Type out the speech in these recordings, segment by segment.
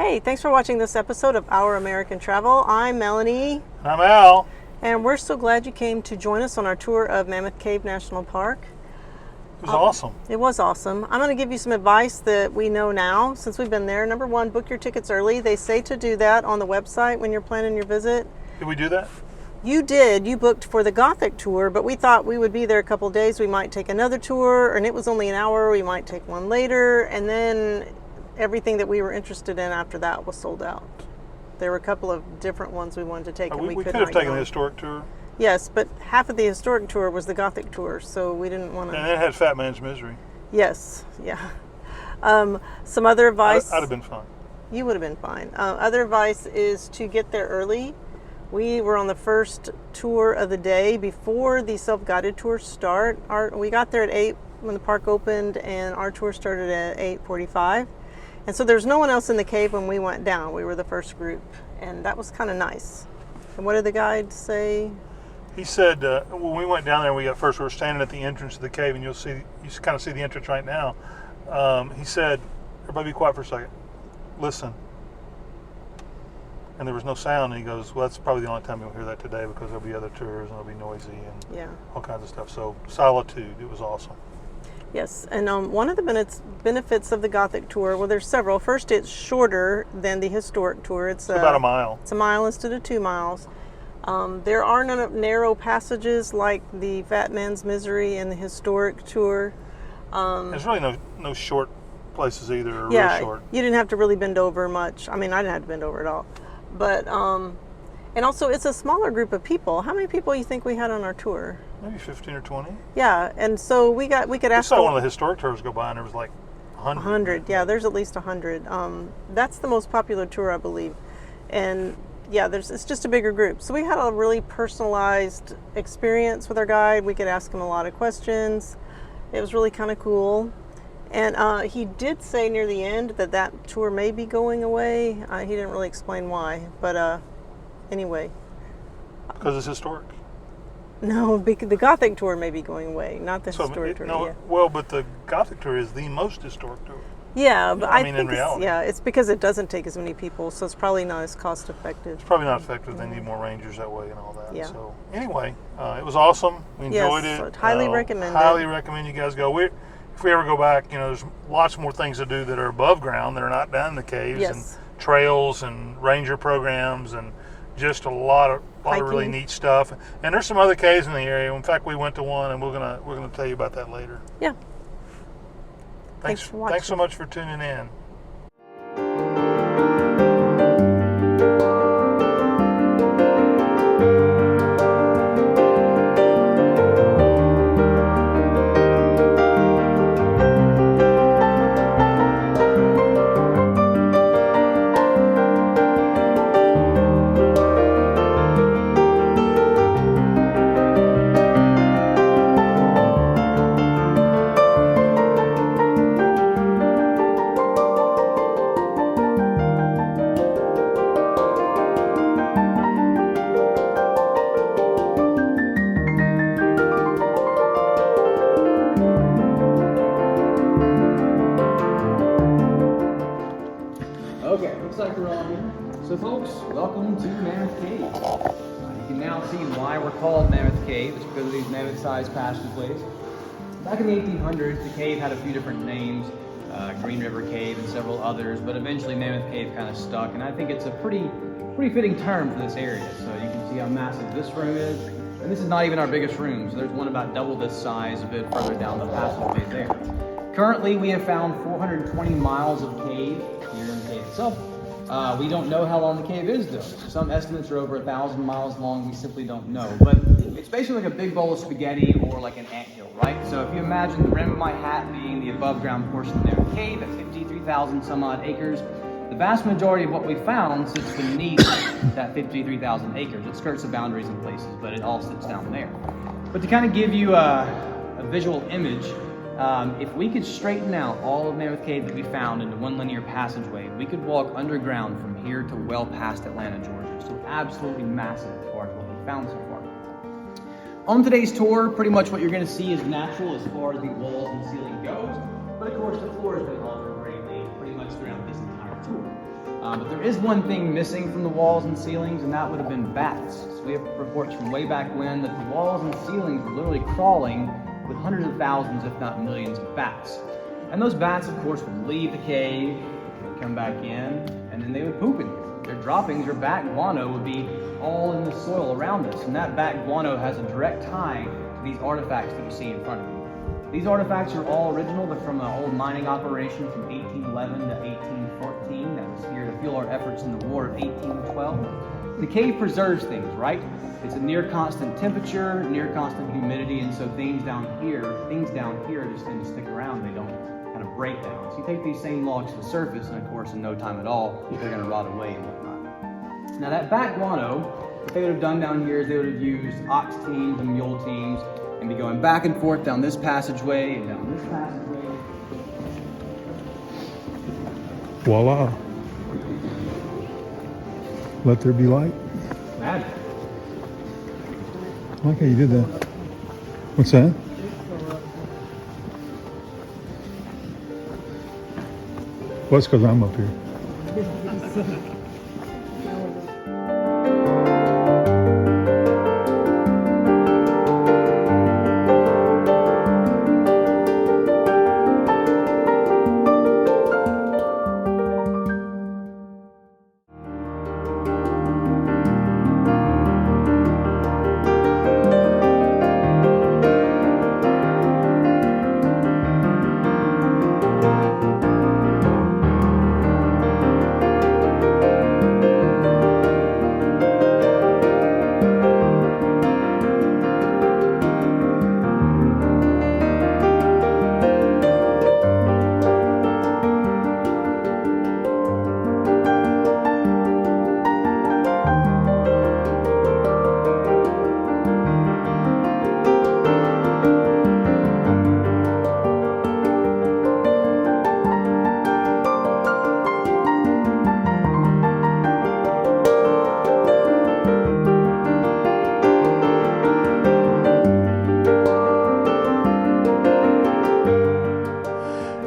Hey, thanks for watching this episode of Our American Travel. I'm Melanie. I'm Al. And we're so glad you came to join us on our tour of Mammoth Cave National Park. It was awesome. It was awesome. I'm going to give you some advice that we know now since we've been there. Number one, book your tickets early. They say to do that on the website when you're planning your visit. Did we do that? You did. You booked for the Gothic tour, but we thought we would be there a couple days. We might take another tour, and it was only an hour. We might take one later, and then everything that we were interested in after that was sold out. There were a couple of different ones we wanted to take, and we could have taken the historic tour. Yes, but half of the historic tour was the Gothic tour, so we didn't want to. And it had Fat Man's Misery. Yes, yeah. Some other advice. I'd have been fine. You would have been fine. Other advice is to get there early. We were on the first tour of the day before the self-guided tours start. We got there at 8 when the park opened, and our tour started at 8:45. And so there's no one else in the cave when we went down. We were the first group, and that was kind of nice. And what did the guide say? He said when we went down there, we were standing at the entrance of the cave, and you kind of see the entrance right now. He said, "Everybody, be quiet for a second. Listen." And there was no sound. And he goes, "Well, that's probably the only time you'll hear that today because there'll be other tours and it'll be noisy and all kinds of stuff." So solitude. It was awesome. Yes, and one of the benefits of the Gothic tour, well, there's several. First, it's shorter than the historic tour. It's about a mile. It's a mile instead of 2 miles. There are none narrow passages like the Fat Man's Misery and the historic tour. There's really no short places either. Or yeah, real short. You didn't have to really bend over much. I mean, I didn't have to bend over at all. But and also, it's a smaller group of people. How many people you think we had on our tour? Maybe 15 or 20. Yeah, and so we could ask. We saw one of the historic tours go by, and there was like 100. 100, yeah. There's at least 100. That's the most popular tour, I believe, and yeah, it's just a bigger group. So we had a really personalized experience with our guide. We could ask him a lot of questions. It was really kind of cool. And he did say near the end that tour may be going away. He didn't really explain why, but anyway. Because it's historic. No, the Gothic tour may be going away, not the historic tour. No, yeah. Well, but the Gothic tour is the most historic tour. Yeah, but I mean, think in reality. it's because it doesn't take as many people, so it's probably not as cost effective. It's probably not effective. They need more rangers that way and all that. Yeah. So anyway, it was awesome. We enjoyed it. I'd highly recommend it. Highly recommend you guys go. If we ever go back, there's lots more things to do that are above ground that are not down in the caves, and trails and ranger programs and just a lot of really neat stuff. And there's some other caves in the area. In fact, we went to one, and we're gonna tell you about that later. Yeah. Thanks for watching. Thanks so much for tuning in. Okay, looks like we're on here. So folks, welcome to Mammoth Cave. You can now see why we're called Mammoth Cave. It's because of these mammoth-sized passageways. Back in the 1800s, the cave had a few different names, Green River Cave and several others, but eventually Mammoth Cave kind of stuck, and I think it's a pretty fitting term for this area. So you can see how massive this room is, and this is not even our biggest room, so there's one about double this size a bit further down the passageway there. Currently, we have found 420 miles of cave here in the cave itself. We don't know how long the cave is, though. Some estimates are over 1,000 miles long. We simply don't know. But it's basically like a big bowl of spaghetti or like an anthill, right? So if you imagine the rim of my hat being the above-ground portion there of the cave at 53,000 some odd acres, the vast majority of what we found sits beneath that 53,000 acres. It skirts the boundaries in places, but it all sits down there. But to kind of give you a visual image, if we could straighten out all of Mammoth Cave that we found into one linear passageway, we could walk underground from here to well past Atlanta, Georgia. So absolutely massive as far as what we found so far. On today's tour, pretty much what you're going to see is natural as far as the walls and ceiling goes, but of course the floor has been altered greatly pretty much throughout this entire tour. But there is one thing missing from the walls and ceilings, and that would have been bats. So we have reports from way back when that the walls and ceilings were literally crawling with hundreds of thousands, if not millions, of bats. And those bats, of course, would leave the cave, they'd come back in, and then they would poop in here. Their droppings, their bat guano, would be all in the soil around us, and that bat guano has a direct tie to these artifacts that you see in front of you. These artifacts are all original. They're from an old mining operation from 1811 to 1814 that was here to fuel our efforts in the War of 1812. The cave preserves things, right? It's a near constant temperature, near constant humidity, and so things down here just tend to stick around. They don't kind of break down. So you take these same logs to the surface, and of course, in no time at all, they're going to rot away and whatnot. Now that bat guano, what they would have done down here is they would have used ox teams and mule teams and be going back and forth down this passageway and down this passageway. Voila. Let there be light. Magic. I like how you did that. What's that? Well, it's because I'm up here.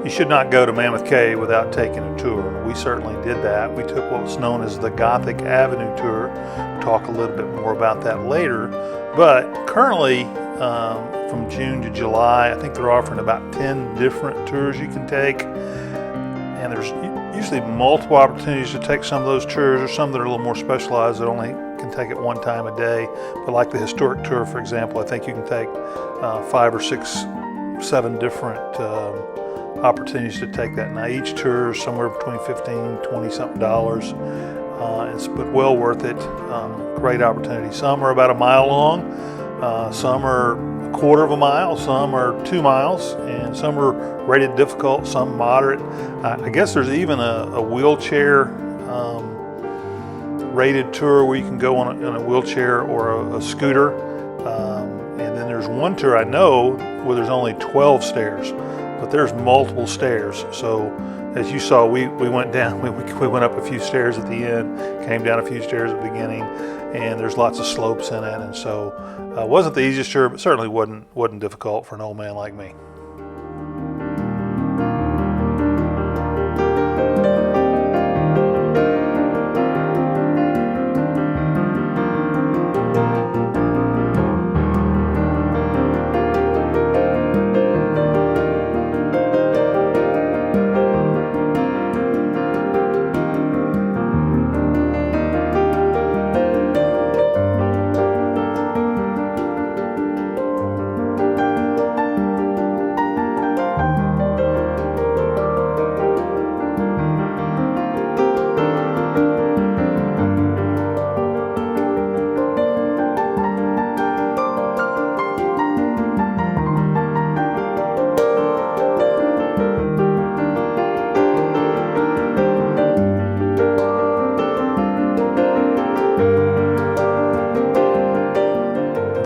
You should not go to Mammoth Cave without taking a tour. We certainly did that. We took what was known as the Gothic Avenue tour. We'll talk a little bit more about that later. But currently, from June to July, I think they're offering about 10 different tours you can take. And there's usually multiple opportunities to take some of those tours, or some that are a little more specialized that only can take it one time a day. But like the historic tour, for example, I think you can take 5 or 6, 7 different opportunities to take that. Now each tour is somewhere between $15, $20 something dollars. But well worth it. Great opportunity. Some are about a mile long, some are a quarter of a mile, some are 2 miles, and some are rated difficult, some moderate. I guess there's even a wheelchair rated tour where you can go on a wheelchair or a scooter. And then there's one tour I know where there's only 12 stairs, but there's multiple stairs. So as you saw, we went down, we went up a few stairs at the end, came down a few stairs at the beginning, and there's lots of slopes in it. And so it wasn't the easiest tour, but certainly wasn't difficult for an old man like me.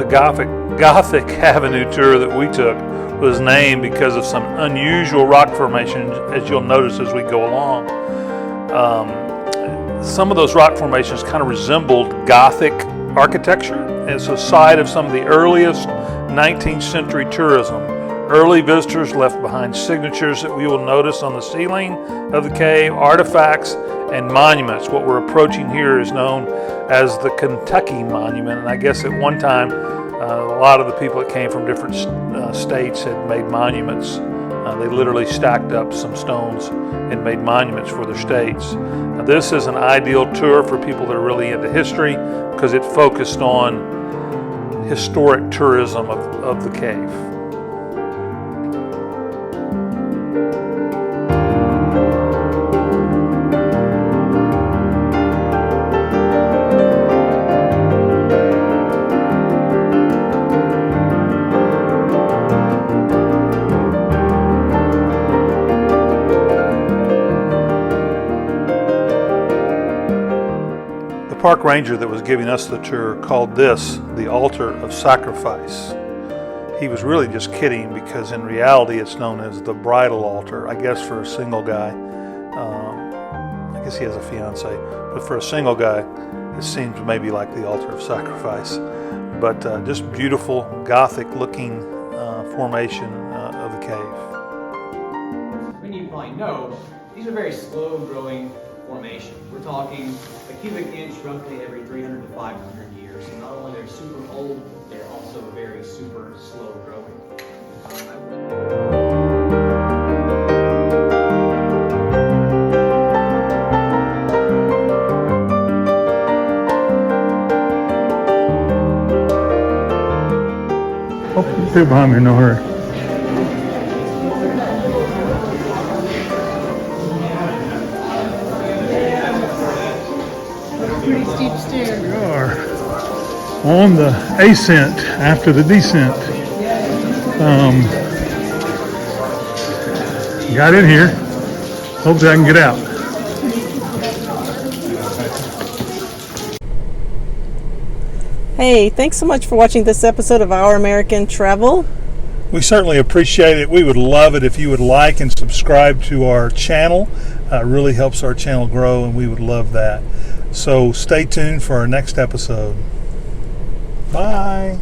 The Gothic Avenue tour that we took was named because of some unusual rock formations, as you'll notice as we go along. Some of those rock formations kind of resembled Gothic architecture. It's a site of some of the earliest 19th century tourism Early visitors left behind signatures that we will notice on the ceiling of the cave, artifacts, and monuments. What we're approaching here is known as the Kentucky Monument, and I guess at one time a lot of the people that came from different states had made monuments. They literally stacked up some stones and made monuments for their states. Now, this is an ideal tour for people that are really into history because it focused on historic tourism of the cave. The park ranger that was giving us the tour called this the altar of sacrifice. He was really just kidding because in reality it's known as the bridal altar, I guess for a single guy. I guess he has a fiance, but for a single guy it seems maybe like the altar of sacrifice. But just beautiful Gothic looking formation of the cave. Many of you probably know, these are very slow growing formations. We're talking a cubic inch roughly every 300 to 500 years. So not only they're super old, they're also very super slow growing. Oh, people behind me, no hurry. Pretty steep stairs. We are on the ascent after the descent. Got in here. Hopefully I can get out. Hey, thanks so much for watching this episode of Our American Travel. We certainly appreciate it. We would love it if you would like and subscribe to our channel. It really helps our channel grow, and we would love that. So stay tuned for our next episode. Bye.